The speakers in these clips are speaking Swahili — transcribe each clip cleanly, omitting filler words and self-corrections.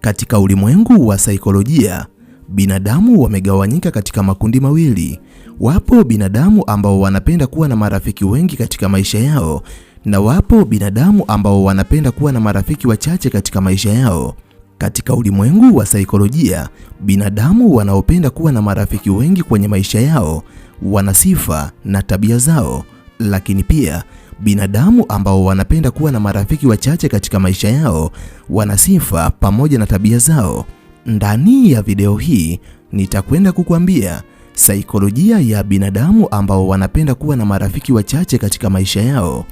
Katika ulimwengu wa saikolojia, binadamu wamegawanyika katika makundi mawili. Wapo binadamu ambao wanapenda kuwa na marafiki wengi katika maisha yao, na wapo binadamu ambao wanapenda kuwa na marafiki wachache katika maisha yao. Katika ulimwengu wa saikolojia, binadamu wanaopenda kuwa na marafiki wengi kwenye maisha yao wana sifa na tabia zao, lakini pia binadamu ambao wanapenda kuwa na marafiki wachache katika maisha yao wana sifa pamoja na tabia zao. Ndani ya video hii nitakwenda kukuambia saikolojia ya binadamu ambao wanapenda kuwa na marafiki wachache katika maisha yao.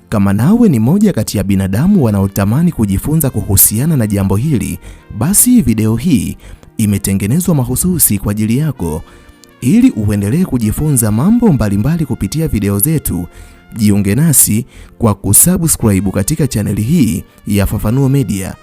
Kama nawe ni moja kati ya binadamu wanaotamani kujifunza kuhusiana na jambo hili, basi video hii imetengenezwa mahususi kwa ajili yako. Ili uendelee kujifunza mambo mbalimbali kupitia video zetu, jiunge nasi kwa kusubscribe katika chaneli hii ya Fafanuo Media.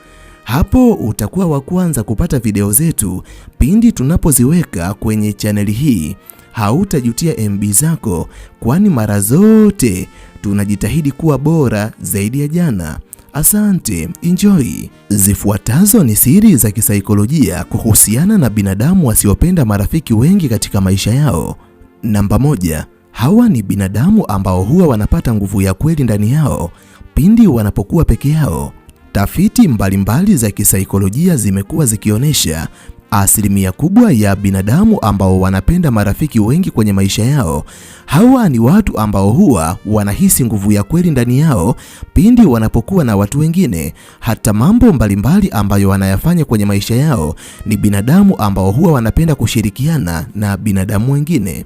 Hapo utakuwa wa kwanza kupata video zetu pindi tunapoziweka kwenye chaneli hii. Hautajutia MB zako, kwani mara zote tunajitahidi kuwa bora zaidi ya jana. Asante, enjoy. Zifuatazo ni siri za kisaikolojia kuhusiana na binadamu wasiopenda marafiki wengi katika maisha yao. Namba 1, hawa ni binadamu ambao huwa wanapata nguvu ya kweli ndani yao pindi wanapokuwa peke yao. Tafiti mbalimbali za kisaikolojia zimekuwa zikionyesha asilimia kubwa ya binadamu ambao wanapenda marafiki wengi kwenye maisha yao, hawa ni watu ambao huwa wanahisi nguvu ya kweli ndani yao pindi wanapokuwa na watu wengine. Hata mambo mbalimbali ambayo wanayafanya kwenye maisha yao ni binadamu ambao huwa wanapenda kushirikiana na binadamu wengine.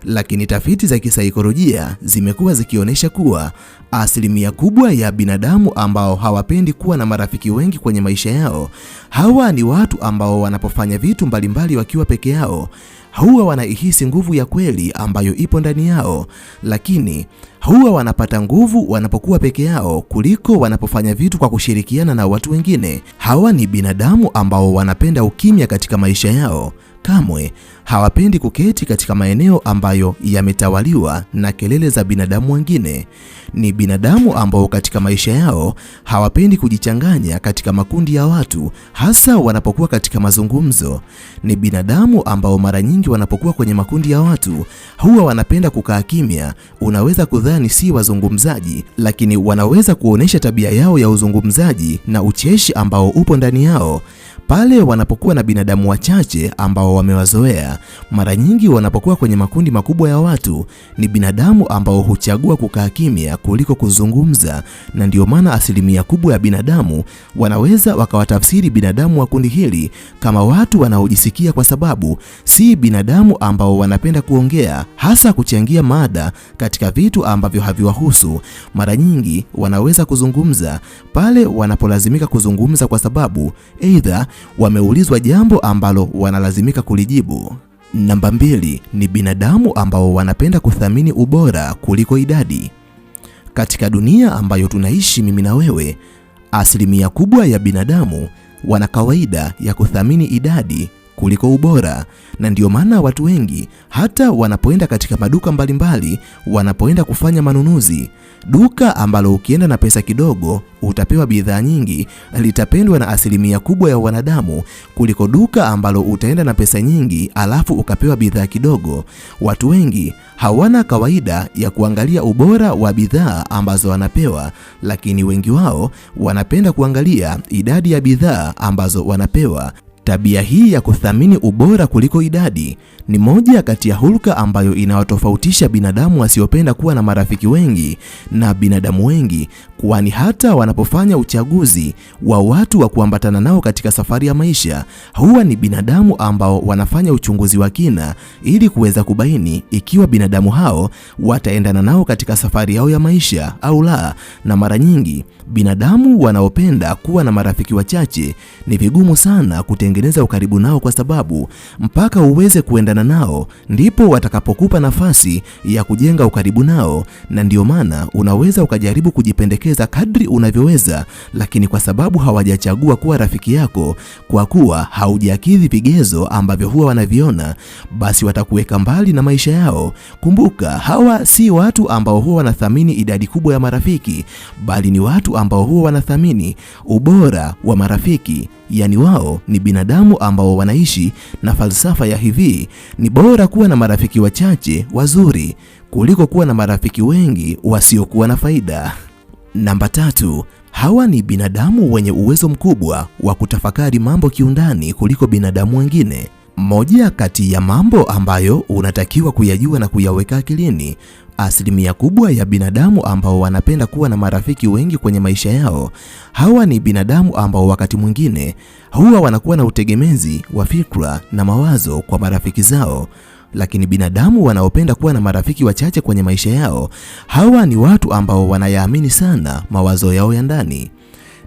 Lakini tafiti za kisaikolojia zimekuwa zikionyesha kuwa asilimia kubwa ya binadamu ambao hawapendi kuwa na marafiki wengi kwenye maisha yao, hawa ni watu ambao wanapofanya vitu mbalimbali wakiwa peke yao, huwa wanaihisi nguvu ya kweli ambayo ipo ndani yao, lakini huwa wanapata nguvu wanapokuwa peke yao kuliko wanapofanya vitu kwa kushirikiana na watu wengine. Hawa ni binadamu ambao wanapenda ukimya katika maisha yao. Kamwe hawapendi kuketi katika maeneo ambayo yametawaliwa na kelele za binadamu wengine. Ni binadamu ambao katika maisha yao hawapendi kujichanganya katika makundi ya watu, hasa wanapokuwa katika mazungumzo. Ni binadamu ambao mara nyingi wanapokuwa kwenye makundi ya watu huwa wanapenda kukaa kimya. Unaweza kudhani si wazungumzaji, lakini wanaweza kuonesha tabia yao ya uzungumzaji na ucheshi ambao upo ndani yao. Pale wanapokuwa na binadamu wachache ambao wamewazoea, mara nyingi wanapokuwa kwenye makundi makubwa ya watu, ni binadamu ambao huchagua kukaa kimya kuliko kuzungumza, na ndio maana asilimia kubwa ya binadamu wanaweza wakawatafsiri binadamu wa kundi hili kama watu wanaojisikia, kwa sababu si binadamu ambao wanapenda kuongea, hasa kuchangia mada katika vitu ambavyo haviwahusu. Mara nyingi wanaweza kuzungumza pale wanapolazimika kuzungumza kwa sababu aidha wameulizwa jambo ambalo wanalazimika kulijibu. Namba 2 ni binadamu ambao wanapenda kuthamini ubora kuliko idadi. Katika dunia ambayo tunaishi mimi na wewe, asilimia kubwa ya binadamu wana kawaida ya kuthamini idadi kuliko ubora, na ndio maana watu wengi hata wanapoenda katika maduka mbalimbali, wanapoenda kufanya manunuzi, duka ambalo ukienda na pesa kidogo utapewa bidhaa nyingi litapendwa na asilimia kubwa ya wanadamu kuliko duka ambalo utaenda na pesa nyingi alafu ukapewa bidhaa kidogo. Watu wengi hawana kawaida ya kuangalia ubora wa bidhaa ambazo wanapewa, lakini wengi wao wanapenda kuangalia idadi ya bidhaa ambazo wanapewa. Tabia hii ya kuthamini ubora kuliko idadi ni moja kati ya hulka ambayo inawatofautisha binadamu wasiopenda kuwa na marafiki wengi na binadamu wengi, kwani hata wanapofanya uchaguzi wa watu wa kuambatana nao katika safari ya maisha, huwa ni binadamu ambao wanafanya uchunguzi wa kina ili kuweza kubaini ikiwa binadamu hao wataendana nao katika safari yao ya maisha au la. Na mara nyingi binadamu wanaopenda kuwa na marafiki wachache ni vigumu sana kutengeneza ukaribu nao, kwa sababu mpaka uweze kuendana nao ndipo watakapokupa nafasi ya kujenga ukaribu nao. Na ndio maana unaweza ukajaribu kujipendekeza kadri unavyoweza, lakini kwa sababu hawajachagua kuwa rafiki yako kwa kuwa haujakidhi vigezo ambavyo huwa wanaviona, basi watakuweka mbali na maisha yao. Kumbuka, hawa si watu ambao huwa wanathamini idadi kubwa ya marafiki, bali ni watu ambao huwa wanathamini ubora wa marafiki. Yaani wao ni binadamu ambao wanaishi na falsafa ya hivi, ni bora kuwa na marafiki wachache wazuri kuliko kuwa na marafiki wengi wasiokuwa na faida. Namba 3, hawa ni binadamu wenye uwezo mkubwa wa kutafakari mambo kiundani kuliko binadamu wengine. Moja kati ya mambo ambayo unatakiwa kuyajua na kuyaweka akilini, asilimia kubwa ya binadamu ambao wanapenda kuwa na marafiki wengi kwenye maisha yao, hawa ni binadamu ambao wakati mwingine huwa wanakuwa na utegemezi wa fikra na mawazo kwa marafiki zao. Lakini binadamu wanaopenda kuwa na marafiki wachache kwenye maisha yao, hawa ni watu ambao wanayaamini sana mawazo yao ya ndani.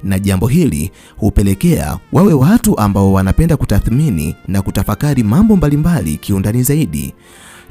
Na jambo hili hupelekea wawe watu ambao wanapenda kutathmini na kutafakari mambo mbalimbali kiundani zaidi.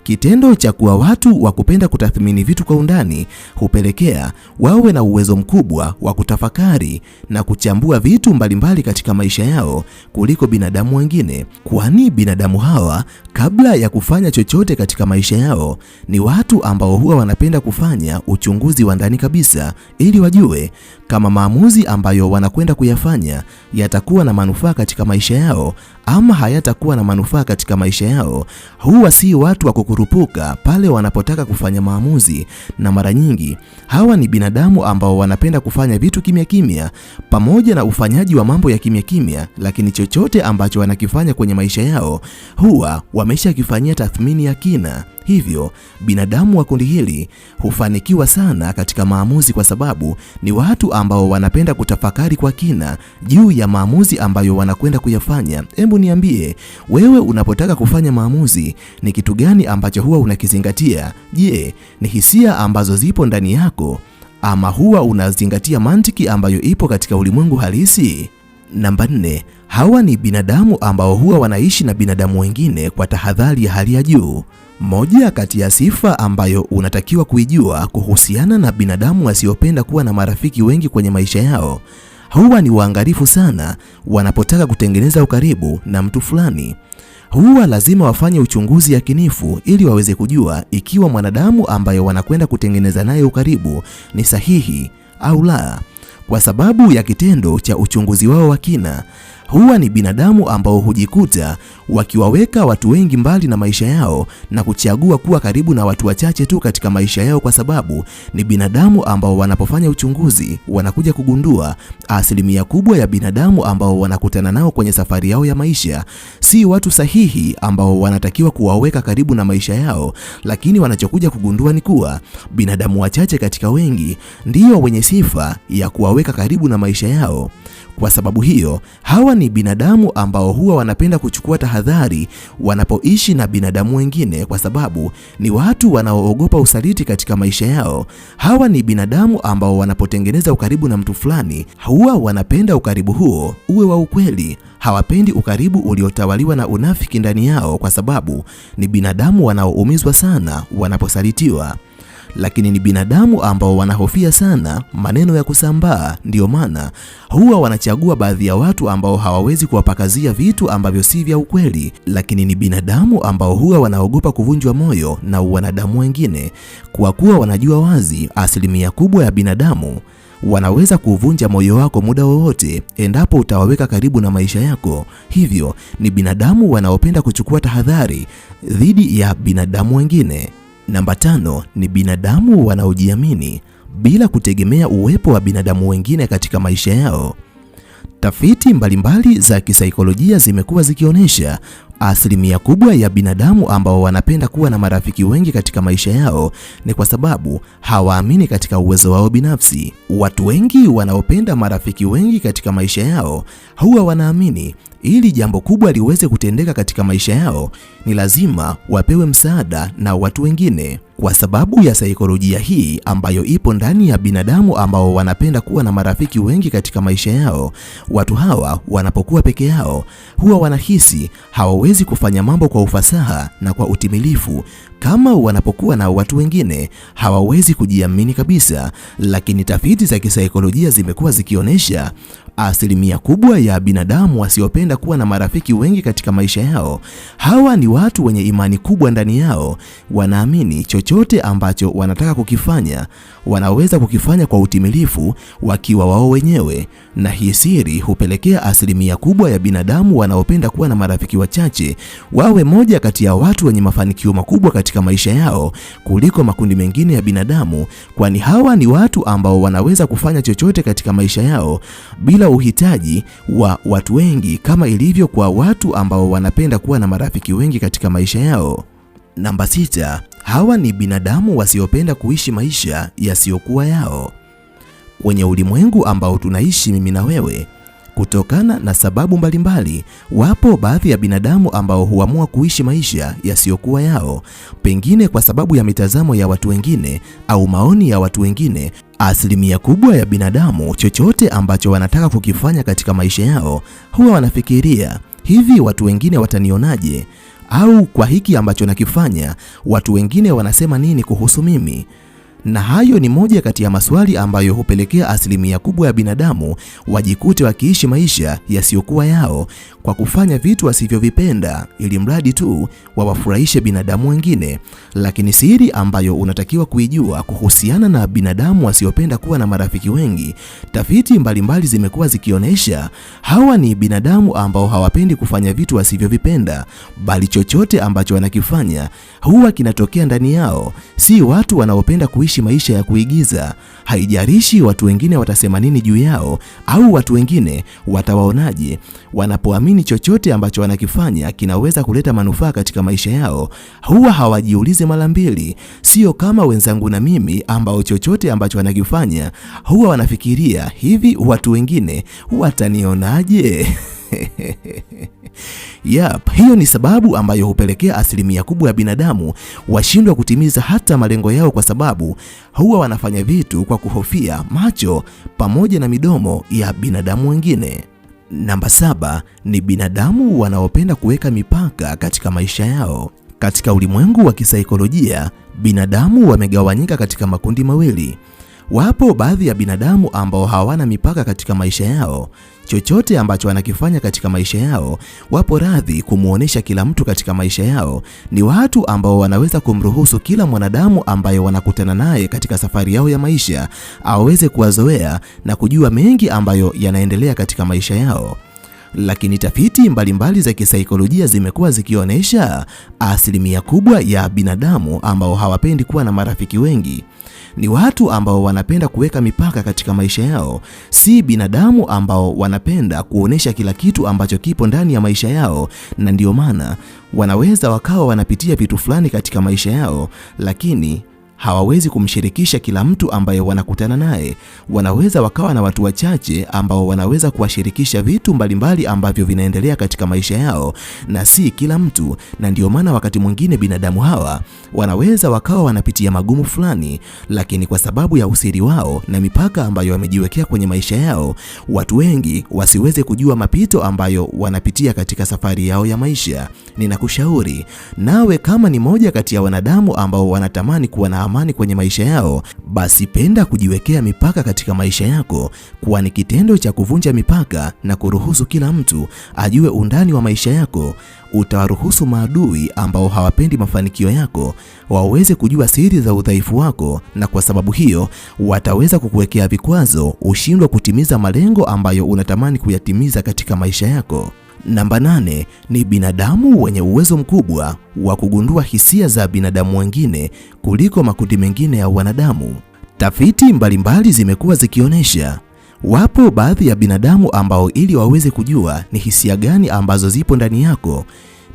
Kitendo cha kuwa watu wa kupenda kutathmini vitu kwa undani hupelekea wawe na uwezo mkubwa wa kutafakari na kuchambua vitu mbalimbali katika maisha yao kuliko binadamu wengine, kwani binadamu hawa kabla ya kufanya chochote katika maisha yao ni watu ambao huwa wanapenda kufanya uchunguzi wa ndani kabisa ili wajue kama maamuzi ambayo wanakwenda kuyafanya yatakuwa na manufaa katika maisha yao ama hayatakuwa na manufaa katika maisha yao. Huwa si watu wa kukurupuka pale wanapotaka kufanya maamuzi, na mara nyingi hawa ni binadamu ambao wanapenda kufanya vitu kimya kimya, pamoja na ufanyaji wa mambo ya kimya kimya, lakini chochote ambacho wanakifanya kwenye maisha yao huwa wameshakifanyia tathmini ya kina. Hivyo binadamu wa kundi hili hufanikiwa sana katika maamuzi kwa sababu ni watu ambao wanapenda kutafakari kwa kina juu ya maamuzi ambayo wanakwenda kuyafanya. Hebu niambie, wewe unapotaka kufanya maamuzi ni kitu gani ambacho huwa unakizingatia? Je, ni hisia ambazo zipo ndani yako ama huwa unazingatia mantiki ambayo ipo katika ulimwengu halisi? Namba 4, hawa ni binadamu ambao huwa wanaishi na binadamu wengine kwa tahadhari ya hali ya juu. Moja kati ya sifa ambayo unatakiwa kuijua kuhusiana na binadamu wasiopenda kuwa na marafiki wengi kwenye maisha yao, huwa ni waangalifu sana wanapotaka kutengeneza ukaribu na mtu fulani. Huwa lazima wafanye uchunguzi yakinifu ili waweze kujua ikiwa mwanadamu ambaye wanakwenda kutengeneza naye ukaribu ni sahihi au la. Kwa sababu ya kitendo cha uchunguzi wao wa kina, huwa ni binadamu ambao hujikuta wakiwaweka watu wengi mbali na maisha yao na kuchagua kuwa karibu na watu wachache tu katika maisha yao, kwa sababu ni binadamu ambao wanapofanya uchunguzi wanakuja kugundua asilimia kubwa ya binadamu ambao wanakutana nao kwenye safari yao ya maisha si watu sahihi ambao wanatakiwa kuwaweka karibu na maisha yao, lakini wanachokuja kugundua ni kuwa binadamu wachache katika wengi ndio wenye sifa ya kuwaweka karibu na maisha yao. Kwa sababu hiyo, hawa ni binadamu ambao huwa wanapenda kuchukua tahadhari wanapoishi na binadamu wengine, kwa sababu ni watu wanaoogopa usaliti katika maisha yao. Hawa ni binadamu ambao wanapotengeneza ukaribu na mtu fulani, huwa wanapenda ukaribu huo uwe wa ukweli. Hawapendi ukaribu uliotawaliwa na unafiki ndani yao, kwa sababu ni binadamu wanaoumizwa sana wanaposalitiwa. Lakini ni binadamu ambao wanahofia sana maneno ya kusambaa, ndio maana huwa wanachagua baadhi ya watu ambao hawawezi kuwapakazia vitu ambavyo si vya ukweli. Lakini ni binadamu ambao huwa wanaogopa kuvunjwa moyo na wanadamu wengine, kwa kuwa wanajua wazi asilimia kubwa ya binadamu wanaweza kuvunja moyo wako muda wowote endapo utawaweka karibu na maisha yako. Hivyo ni binadamu wanaopenda kuchukua tahadhari dhidi ya binadamu wengine. Namba 5 ni binadamu wanaojiamini bila kutegemea uwepo wa binadamu wengine katika maisha yao. Tafiti mbalimbali za kisaikolojia zimekuwa zikionyesha asilimia kubwa ya binadamu ambao wanapenda kuwa na marafiki wengi katika maisha yao ni kwa sababu hawaamini katika uwezo wao binafsi. Watu wengi wanaopenda marafiki wengi katika maisha yao huwa wanaamini ili jambo kubwa liweze kutendeka katika maisha yao ni lazima wapewe msaada na watu wengine. Kwa sababu ya saikolojia hii ambayo ipo ndani ya binadamu ambao wanapenda kuwa na marafiki wengi katika maisha yao, watu hawa wanapokuwa peke yao huwa wanahisi hawawezi kufanya mambo kwa ufasaha na kwa utimilifu kama wanapokuwa na watu wengine. Hawawezi kujiamini kabisa. Lakini tafiti za kisaikolojia zimekuwa zikionyesha asilimia kubwa ya binadamu wasiopenda kuwa na marafiki wengi katika maisha yao, hawa ni watu wenye imani kubwa ndani yao. Wanaamini chochote chochote ambacho wanataka kukifanya wanaweza kukifanya kwa utimilifu wakiwa wao wenyewe, na hii siri hupelekea asilimia kubwa ya binadamu wanaopenda kuwa na marafiki wachache wawe moja kati ya watu wenye mafanikio makubwa katika maisha yao kuliko makundi mengine ya binadamu, kwani hawa ni watu ambao wanaweza kufanya chochote katika maisha yao bila uhitaji wa watu wengi, kama ilivyo kwa watu ambao wanapenda kuwa na marafiki wengi katika maisha yao. Namba 6, hawa ni binadamu wasiopenda kuishi maisha yasiyokuwa yao. Kwenye ulimwengu ambao tunaishi mimi na wewe, kutokana na sababu mbalimbali, wapo baadhi ya binadamu ambao huamua kuishi maisha yasiyokuwa yao, pengine kwa sababu ya mitazamo ya watu wengine au maoni ya watu wengine. Asilimia kubwa ya binadamu, chochote ambacho wanataka kukifanya katika maisha yao huwa wanafikiria, hivi watu wengine watanionaje? Au kwa hiki ambacho nakifanya, watu wengine wanasema nini kuhusu mimi? Na hayo ni moja kati ya maswali ambayo hupelekea asilimia kubwa ya binadamu wajikute wakiishi maisha yasiyokuwa yao kwa kufanya vitu wasivyovipenda ili mradi tu wawafurahishe binadamu wengine. Lakini siri ambayo unatakiwa kuijua kuhusiana na binadamu wasiopenda kuwa na marafiki wengi, tafiti mbalimbali zimekuwa zikionyesha hawa ni binadamu ambao hawapendi kufanya vitu wasivyovipenda, bali chochote ambacho wanakifanya huwa kinatokea ndani yao. Si watu wanaopenda kuishi maisha ya kuigiza. Haijalishi watu wengine watasema nini juu yao au watu wengine watawaonaje. Wanapoamini chochote ambacho wanakifanya kinaweza kuleta manufaa katika maisha yao, huwa hawajiulize mara mbili. Sio kama wenzangu na mimi ambao chochote ambacho wanakifanya huwa wanafikiria, hivi watu wengine watanionaje? Yap, hiyo ni sababu ambayo hupelekea asilimia kubwa ya binadamu washindwa kutimiza hata malengo yao, kwa sababu huwa wanafanya vitu kwa kuhofia macho pamoja na midomo ya binadamu wengine. Namba 7 ni binadamu wanaopenda kuweka mipaka katika maisha yao. Katika ulimwengu wa kisaikolojia, binadamu wamegawanyika katika makundi mawili. Wapo baadhi ya binadamu ambao hawana mipaka katika maisha yao. Chochote ambacho wanakifanya katika maisha yao wapo radhi kumuonesha kila mtu katika maisha yao. Ni watu ambao wanaweza kumruhusu kila mwanadamu ambaye wanakutana naye katika safari yao ya maisha aweze kuwazoea na kujua mengi ambayo yanaendelea katika maisha yao. Lakini tafiti mbalimbali za kisaikolojia zimekuwa zikionyesha asilimia kubwa ya binadamu ambao hawapendi kuwa na marafiki wengi ni watu ambao wanapenda kuweka mipaka katika maisha yao. Si binadamu ambao wanapenda kuonesha kila kitu ambacho kipo ndani ya maisha yao, na ndio maana wanaweza wakawa wanapitia vitu fulani katika maisha yao, lakini hawawezi kumshirikisha kila mtu ambaye wanakutana naye. Wanaweza wakawa na watu wachache ambao wanaweza kuwashirikisha vitu mbalimbali ambavyo vinaendelea katika maisha yao, na si kila mtu. Na ndio maana wakati mwingine binadamu hawa wanaweza wakawa wanapitia magumu fulani, lakini kwa sababu ya usiri wao na mipaka ambayo wamejiwekea kwenye maisha yao, watu wengi wasiweze kujua mapito ambayo wanapitia katika safari yao ya maisha. Ninakushauri nawe, kama ni moja kati ya wanadamu ambao wanatamani kuwa na amani kwenye maisha yao, basi penda kujiwekea mipaka katika maisha yako, kwani kitendo cha kuvunja mipaka na kuruhusu kila mtu ajue undani wa maisha yako, utawaruhusu maadui ambao hawapendi mafanikio yako waweze kujua siri za udhaifu wako, na kwa sababu hiyo wataweza kukuwekea vikwazo ushindwe kutimiza malengo ambayo unatamani kuyatimiza katika maisha yako. Namba 8 ni binadamu wenye uwezo mkubwa wa kugundua hisia za binadamu wengine kuliko makundi mengine ya wanadamu. Tafiti mbalimbali zimekuwa zikionyesha wapo baadhi ya binadamu ambao ili waweze kujua ni hisia gani ambazo zipo ndani yako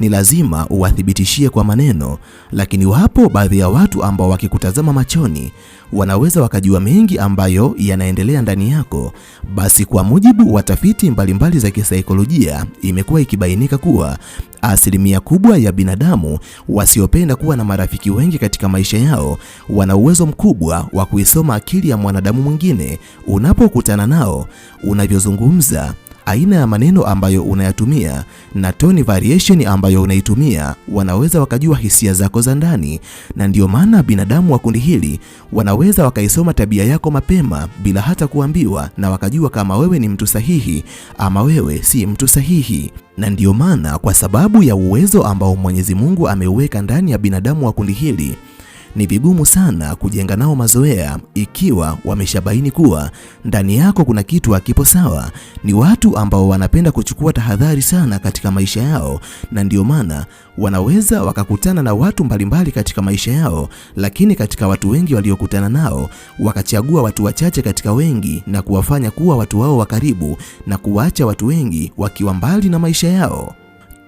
ni lazima uwathibitishie kwa maneno, lakini wapo baadhi ya watu ambao wakikutazama machoni wanaweza wakajua mengi ambayo yanaendelea ndani yako. Basi kwa mujibu wa tafiti mbalimbali za kisaikolojia, imekuwa ikibainika kuwa asilimia kubwa ya binadamu wasiopenda kuwa na marafiki wengi katika maisha yao wana uwezo mkubwa wa kuisoma akili ya mwanadamu mwingine. Unapokutana nao, unavyozungumza, aina ya maneno ambayo unayatumia na tone variation ambayo unaitumia, wanaweza wakajua hisia zako za ndani. Na ndio maana binadamu wa kundi hili wanaweza wakaisoma tabia yako mapema bila hata kuambiwa, na wakajua kama wewe ni mtu sahihi ama wewe si mtu sahihi. Na ndio maana, kwa sababu ya uwezo ambao Mwenyezi Mungu ameuweka ndani ya binadamu wa kundi hili, ni vigumu sana kujenga nao mazoea ikiwa wameshabaini kuwa ndani yako kuna kitu hakipo sawa. Ni watu ambao wanapenda kuchukua tahadhari sana katika maisha yao, na ndio maana wanaweza wakakutana na watu mbalimbali katika maisha yao, lakini katika watu wengi waliokutana nao wakachagua watu wachache katika wengi na kuwafanya kuwa watu wao wa karibu na kuwaacha watu wengi wakiwa mbali na maisha yao.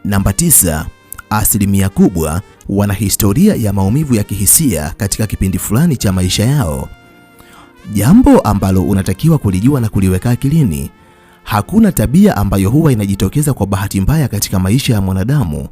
Namba 9, asilimia kubwa wana historia ya maumivu ya kihisia katika kipindi fulani cha maisha yao. Jambo ambalo unatakiwa kulijua na kuliweka akilini. Hakuna tabia ambayo huwa inajitokeza kwa bahati mbaya katika maisha ya mwanadamu.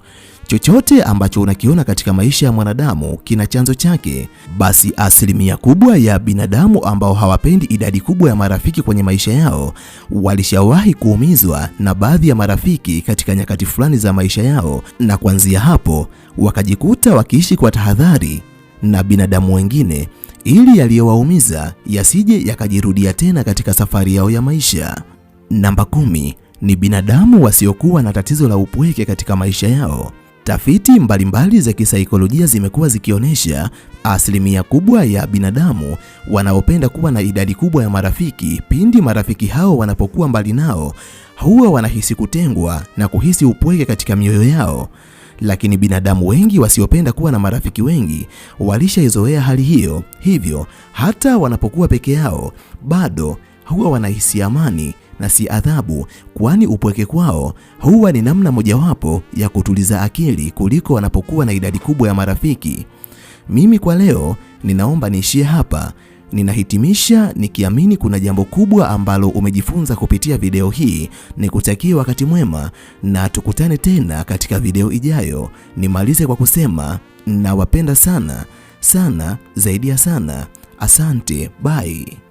Chochote ambacho unakiona katika maisha ya mwanadamu kina chanzo chake. Basi asilimia kubwa ya binadamu ambao hawapendi idadi kubwa ya marafiki kwenye maisha yao walishawahi kuumizwa na baadhi ya marafiki katika nyakati fulani za maisha yao, na kuanzia hapo wakajikuta wakiishi kwa tahadhari na binadamu wengine ili yaliyowaumiza yasije yakajirudia tena katika safari yao ya maisha. Namba 10 ni binadamu wasiokuwa na tatizo la upweke katika maisha yao. Tafiti mbalimbali za kisaikolojia zimekuwa zikionyesha asilimia kubwa ya binadamu wanaopenda kuwa na idadi kubwa ya marafiki, pindi marafiki hao wanapokuwa mbali nao huwa wanahisi kutengwa na kuhisi upweke katika mioyo yao. Lakini binadamu wengi wasiopenda kuwa na marafiki wengi walishaizoea hali hiyo, hivyo hata wanapokuwa peke yao bado huwa wanahisi amani na si adhabu, kwani upweke kwao huwa ni namna mojawapo ya kutuliza akili kuliko wanapokuwa na idadi kubwa ya marafiki. Mimi kwa leo ninaomba niishie hapa. Ninahitimisha nikiamini kuna jambo kubwa ambalo umejifunza kupitia video hii. Nikutakie wakati mwema na tukutane tena katika video ijayo. Nimalize kwa kusema nawapenda sana sana zaidi ya sana. Asante, bye.